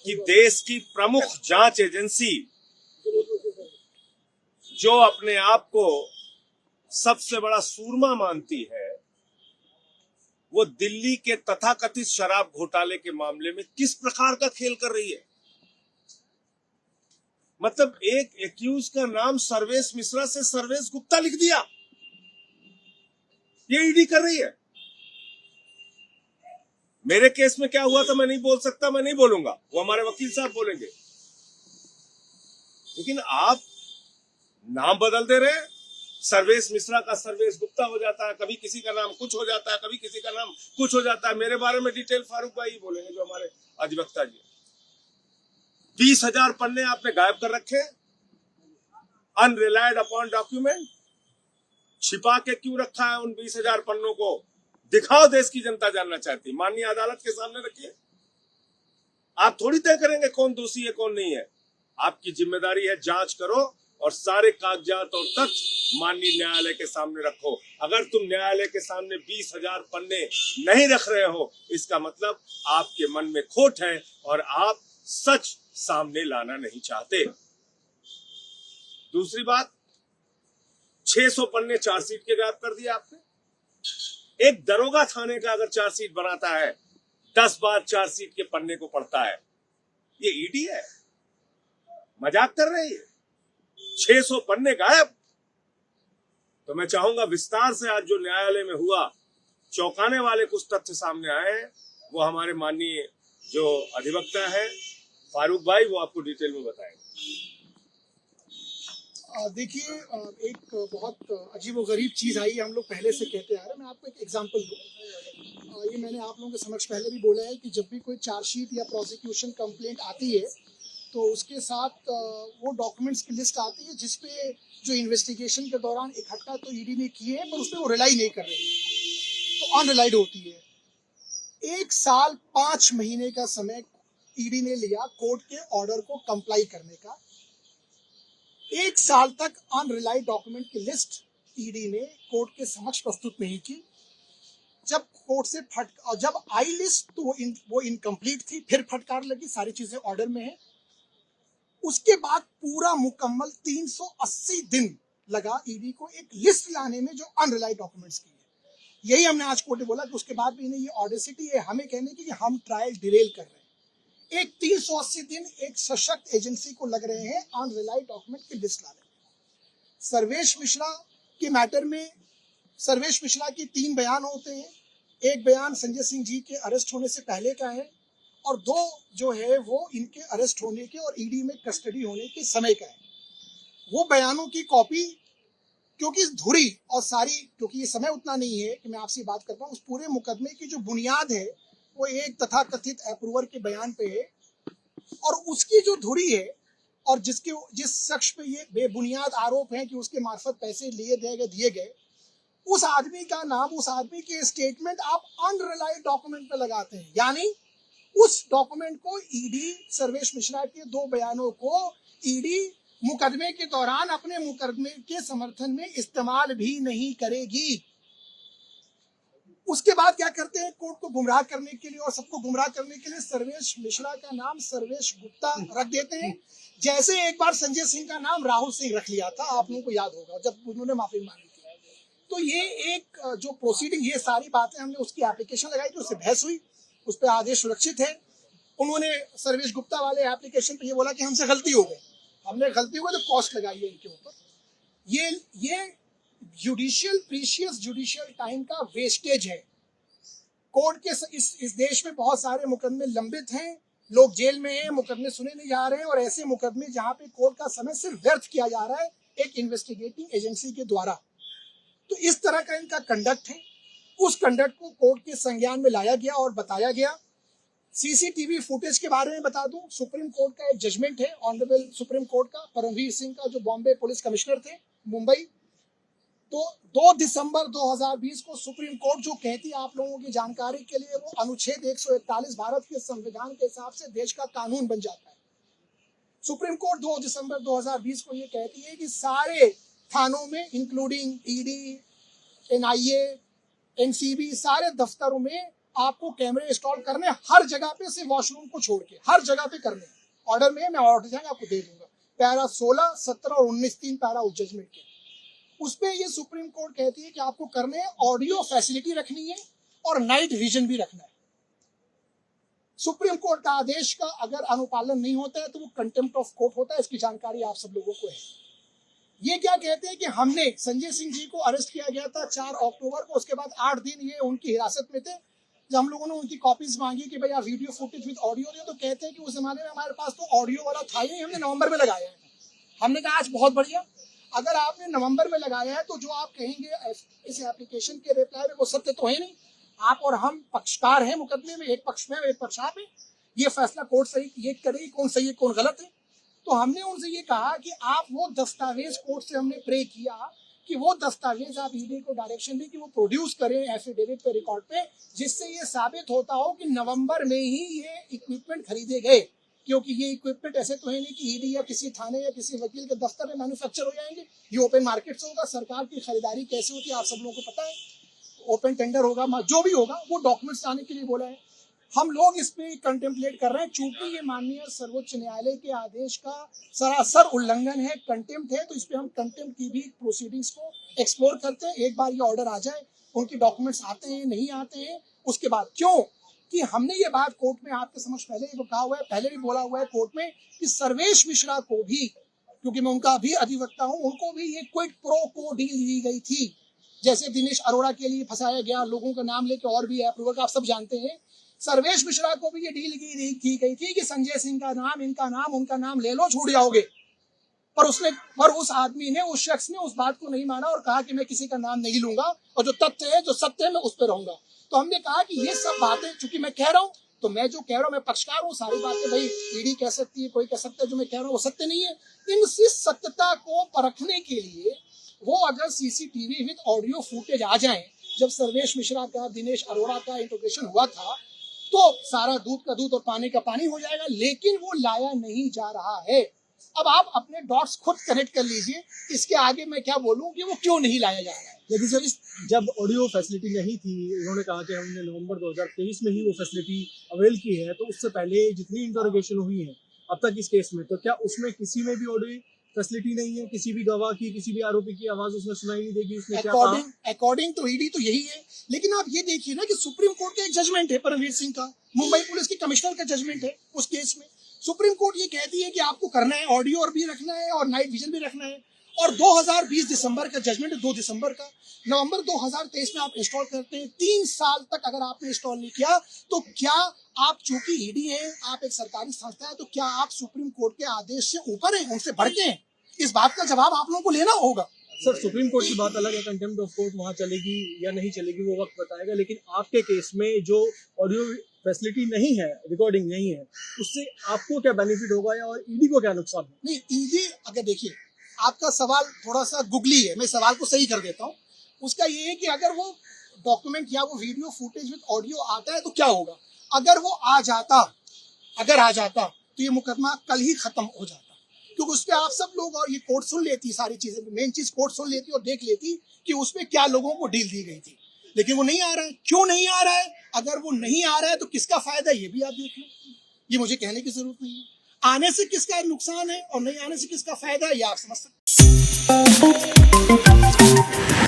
कि देश की प्रमुख जांच एजेंसी जो अपने आप को सबसे बड़ा सूरमा मानती है, वो दिल्ली के तथाकथित शराब घोटाले के मामले में किस प्रकार का खेल कर रही है। मतलब एक एक्यूज का नाम सर्वेश मिश्रा से सर्वेश गुप्ता लिख दिया, ये ईडी कर रही है। मेरे केस में क्या हुआ था मैं नहीं बोल सकता, मैं नहीं बोलूंगा, वो हमारे वकील साहब बोलेंगे। लेकिन आप नाम बदल दे रहे हैं, सर्वेश मिश्रा का सर्वेश गुप्ता हो जाता है, कभी किसी का नाम कुछ हो जाता है, कभी किसी का नाम कुछ हो जाता है। मेरे बारे में डिटेल फारूक भाई बोलेंगे, जो हमारे अधिवक्ता जी। 20,000 पन्ने आपने गायब कर रखे, अनरिलायड अपॉन डॉक्यूमेंट। छिपा के क्यों रखा है उन 20,000 पन्नों को? दिखाओ, देश की जनता जानना चाहती। माननीय अदालत के सामने रखिए। आप थोड़ी तय करेंगे कौन दोषी है कौन नहीं है। आपकी जिम्मेदारी है जांच करो और सारे कागजात और तथ्य माननीय न्यायालय के सामने रखो। अगर तुम न्यायालय के सामने 20,000 पन्ने नहीं रख रहे हो, इसका मतलब आपके मन में खोट है और आप सच सामने लाना नहीं चाहते। दूसरी बात, 600 पन्ने चार्जशीट के गायब कर दिए आपने। एक दरोगा थाने का अगर चार्जशीट बनाता है, 10 बार चार्जशीट के पन्ने को पढ़ता है। ये ईडी है, मजाक कर रहे हैं। 600 पन्ने गायब। तो मैं चाहूंगा विस्तार से आज जो न्यायालय में हुआ, चौंकाने वाले कुछ तथ्य सामने आए हैं, वो हमारे माननीय जो अधिवक्ता है फारूक भाई, वो आपको डिटेल में बताएंगे। देखिए, एक बहुत अजीबोगरीब चीज़ आई है, हम लोग पहले से कहते आ रहे हैं। मैं आपको एक एग्जांपल दूँ। ये मैंने आप लोगों के समक्ष पहले भी बोला है कि जब भी कोई चार्जशीट या प्रोसिक्यूशन कंप्लेंट आती है तो उसके साथ वो डॉक्यूमेंट्स की लिस्ट आती है जिसपे जो इन्वेस्टिगेशन के दौरान इकट्ठा तो ईडी ने किए हैं, पर उस पर वो रिलाई नहीं कर रही है, तो अनरिलाइड होती है। 1 साल 5 महीने का समय ईडी ने लिया कोर्ट के ऑर्डर को कंप्लाई करने का। 1 साल तक अनरिलाइड डॉक्यूमेंट की लिस्ट ईडी ने कोर्ट के समक्ष प्रस्तुत नहीं की। जब कोर्ट से जब आई लिस्ट तो वो इनकम्प्लीट थी, फिर फटकार लगी, सारी चीजें ऑर्डर में है। उसके बाद पूरा मुकम्मल 380 दिन लगा ईडी को एक लिस्ट लाने में जो अनरिलाइड डॉक्यूमेंट्स की है। यही हमने आज कोर्ट में बोला कि उसके बाद भी इन्हें ये ऑडेसिटी है हमें कहने की कि हम ट्रायल डिलेल कर रहे हैं। एक 380 दिन एक सशक्त एजेंसी को लग रहे हैं अनरिलाइड डॉक्यूमेंट की लिस्ट लाने में। सर्वेश मिश्रा के मैटर में सर्वेश मिश्रा की 3 बयान होते हैं। एक बयान संजय सिंह जी के अरेस्ट होने से पहले का है और 2 जो है वो इनके अरेस्ट होने के और ईडी में कस्टडी होने के समय का है। वो बयानों की कॉपी क्योंकि धुरी और सारी, क्योंकि ये समय उतना नहीं है कि मैं आपसे बात कर पाऊँ, उस पूरे मुकदमे की जो बुनियाद है वो एक तथाकथित अप्रूवर के बयान पे है और उसकी जो धुरी है और जिस शख्स पे ये बेबुनियाद आरोप है कि उसके मार्फत पैसे दिए गए, उस आदमी का नाम, उस आदमी के स्टेटमेंट आप अनरिलाइड डॉक्यूमेंट पे लगाते हैं। यानी उस डॉक्यूमेंट को ईडी, सर्वेश मिश्रा के 2 बयानों को ईडी मुकदमे के दौरान अपने मुकदमे के समर्थन में इस्तेमाल भी नहीं करेगी। उसके बाद क्या करते हैं, कोर्ट को गुमराह करने के लिए और सबको गुमराह करने के लिए सर्वेश मिश्रा का नाम सर्वेश गुप्ता रख देते हैं। जैसे एक बार संजय सिंह का नाम राहुल सिंह रख लिया था, आप लोगों को याद होगा, जब उन्होंने माफी मांगी थी। तो ये एक जो प्रोसीडिंग, ये सारी बातें हमने उसकी एप्लीकेशन लगाई थी, उससे बहस हुई, उस पर आदेश सुरक्षित है। उन्होंने सर्वेश गुप्ता वाले एप्लीकेशन पे ये बोला कि हमसे गलती हो गई, हमने गलती हो गई तो कॉस्ट लगाई है इनके ऊपर। ये प्रीशियस जुडिशियल टाइम का वेस्टेज है। कोर्ट के इस देश में बहुत सारे मुकदमे लंबित हैं, लोग जेल में हैं, मुकदमे सुने नहीं जा रहे हैं और ऐसे मुकदमे जहां पे कोर्ट का समय सिर्फ व्यर्थ किया जा रहा है एक इन्वेस्टिगेटिंग एजेंसी के द्वारा। तो इस तरह का इनका कंडक्ट है। उस कंडक्ट को कोर्ट के संज्ञान में लाया गया और बताया गया। सीसीटीवी फुटेज के बारे में बता दूं, सुप्रीम कोर्ट का एक जजमेंट है, ऑनरेबल सुप्रीम कोर्ट का, परमवीर सिंह का, जो बॉम्बे पुलिस कमिश्नर थे मुंबई। तो 2 दिसंबर 2020 को सुप्रीम कोर्ट जो कहती है, आप लोगों की जानकारी के लिए, वो अनुच्छेद 141 भारत के संविधान के हिसाब से देश का कानून बन जाता है। सुप्रीम कोर्ट 2 दिसंबर 2020 को ये कहती है कि सारे थानों में, इंक्लूडिंग ईडी, एनआईए, एनसीबी, सारे दफ्तरों में आपको कैमरे इंस्टॉल करने हर जगह पे, सिर्फ वॉशरूम को छोड़ के हर जगह पे करने। ऑर्डर में मैं ऑर्डर जाएंगे आपको दे दूंगा। पैरा 16, 17 और 19 तीन पैरा उस जजमेंट के, उस पे ये सुप्रीम कोर्ट कहती है कि आपको करने हैं, ऑडियो फैसिलिटी रखनी है और नाइट विजन भी रखना है। सुप्रीम कोर्ट का आदेश का अगर अनुपालन नहीं होता है तो वो कंटेम्प्ट ऑफ कोर्ट होता है। इसकी जानकारी आप सब लोगों को है। ये क्या कहते हैं कि हमने संजय सिंह जी को अरेस्ट किया गया था 4 अक्टूबर को, उसके बाद 8 दिन ये उनकी हिरासत में थे। जब हम लोगों ने उनकी कॉपीज मांगी कि भैया वीडियो फुटेज विद ऑडियो दे, तो कहते हैं कि उस जमाने में हमारे पास तो ऑडियो वाला था ही, हमने नवंबर में लगाया है। हमने कहा आज बहुत बढ़िया, अगर आपने नवंबर में लगाया है तो जो आप कहेंगे इस एप्लीकेशन के रिप्लाई में वो सत्य तो है नहीं। आप और हम पक्षकार हैं मुकदमे में, एक पक्ष में एक पक्ष आप है। ये फैसला कोर्ट सही ये करेगी, कौन सही है कौन गलत है। तो हमने उनसे ये कहा कि आप वो दस्तावेज, कोर्ट से हमने प्रे किया कि वो दस्तावेज आप ईडी को डायरेक्शन दी कि वो प्रोड्यूस करें एफिडेविट पे, रिकॉर्ड पे, जिससे ये साबित होता हो कि नवंबर में ही ये इक्विपमेंट खरीदे गए। क्योंकि ये इक्विपमेंट ऐसे तो है नहीं कि ईडी या किसी थाने या किसी वकील के दफ्तर में मैन्युफैक्चर हो जाएंगे। ये ओपन मार्केट से होगा। सरकार की खरीदारी कैसे होती है आप सब लोगों को पता है। ओपन टेंडर होगा, जो भी होगा, वो डॉक्यूमेंट्स लाने के लिए बोला है। हम लोग इस पे कंटेम्पलेट कर रहे हैं, चूंकि ये माननीय सर्वोच्च न्यायालय के आदेश का सरासर उल्लंघन है, कंटेम्प्ट है, तो इस पे हम कंटेम्प्ट की भी प्रोसीडिंग्स को एक्सप्लोर करते हैं। एक बार ये ऑर्डर आ जाए, उनके डॉक्यूमेंट्स आते हैं नहीं आते हैं, उसके बाद क्यों कि हमने ये बात कोर्ट में आपके समझ पहले ही कहा हुआ है, पहले भी बोला हुआ है कोर्ट में कि सर्वेश मिश्रा को भी, क्योंकि मैं उनका भी अधिवक्ता हूं, उनको भी ये क्विड प्रो को डील दी गई थी। जैसे दिनेश अरोड़ा के लिए फंसाया गया, लोगों का नाम लेके और भी अप्रूवल का आप सब जानते हैं। सर्वेश मिश्रा को भी ये डील की गई थी कि संजय सिंह का नाम, इनका नाम, उनका नाम ले लो, छूट जाओगे। पर उस आदमी ने, उस शख्स ने उस बात को नहीं माना और कहा कि मैं किसी का नाम नहीं लूंगा और जो तथ्य है, जो सत्य है, मैं उस पर रहूंगा। तो हमने कहा कि ये सब बातें, चूंकि मैं कह रहा हूँ, तो मैं जो कह रहा हूँ, मैं पक्षकार हूँ, सारी बातें भाई ईडी कह सकती है, कोई कह सकता है, जो मैं कह रहा हूँ वो सत्य नहीं है। इनकी सत्यता को परखने के लिए वो अगर सीसीटीवी विद ऑडियो फुटेज आ जाए, जब सर्वेश मिश्रा का, दिनेश अरोड़ा का इंट्रोगेशन हुआ था, तो सारा दूध का दूध और पानी का पानी हो जाएगा। लेकिन वो लाया नहीं जा रहा है। अब आप अपने डॉट्स खुद कनेक्ट कर लीजिए, इसके आगे मैं क्या बोलूं कि वो क्यों नहीं लाया जा रहा है। लेकिन सर, जब ऑडियो फैसिलिटी नहीं थी, उन्होंने कहा कि हमने नवंबर 2023 में ही वो फैसिलिटी अवेल की है, तो उससे पहले जितनी इंटरोगेशन हुई है अब तक इस केस में, तो क्या उसमें किसी में भी ऑडियो फैसिलिटी नहीं है? किसी भी गवाह की, किसी भी आरोपी की आवाज उसमें सुनाई नहीं देगी? उसने क्या कहा? अकॉर्डिंग टू ईडी तो यही है। लेकिन आप ये देखिए ना कि सुप्रीम कोर्ट का एक जजमेंट है परमवीर सिंह का, मुंबई पुलिस के कमिश्नर का जजमेंट है। उस केस में सुप्रीम कोर्ट ये कहती है कि आपको करना है, ऑडियो और भी रखना है और नाइट विजन भी रखना है। और 2020 दिसंबर का जजमेंट है, 2 दिसंबर का। नवंबर 2023 में आप इंस्टॉल करते हैं। 3 साल तक अगर आपने इंस्टॉल नहीं किया, तो क्या आप, चूंकि ईडी है, आप एक सरकारी संस्था है, तो क्या आप सुप्रीम कोर्ट के आदेश से ऊपर हैं, उनसे बढ़ के हैं? इस बात का जवाब आप लोगों को लेना होगा। सर, सुप्रीम कोर्ट की बात अलग है, कंटेम्प्ट ऑफ कोर्ट वहां चलेगी या नहीं चलेगी वो वक्त बताएगा। लेकिन आपके केस में जो ऑडियो फैसिलिटी नहीं है, रिकॉर्डिंग नहीं है, उससे आपको क्या बेनिफिट होगा या और ईडी को क्या नुकसान है? नहीं, ईडी, अगर देखिए आपका सवाल थोड़ा सा गुगली है, मैं सवाल को सही कर देता हूँ। उसका ये है कि अगर वो डॉक्यूमेंट या वो वीडियो फुटेज विद ऑडियो आता है तो क्या होगा। अगर वो आ जाता तो ये मुकदमा कल ही खत्म हो जाता, क्योंकि उस पर आप सब लोग, और ये कोर्ट सुन लेती सारी चीजें, मेन चीज कोर्ट सुन लेती और देख लेती कि उस पर क्या लोगों को डील दी गई थी। लेकिन वो नहीं आ रहा है। क्यों नहीं आ रहा है? अगर वो नहीं आ रहा है तो किसका फायदा, ये भी आप देख लो। ये मुझे कहने की जरूरत नहीं है। आने से किसका नुकसान है और नहीं आने से किसका फायदा है, ये आप समझ सकते हैं।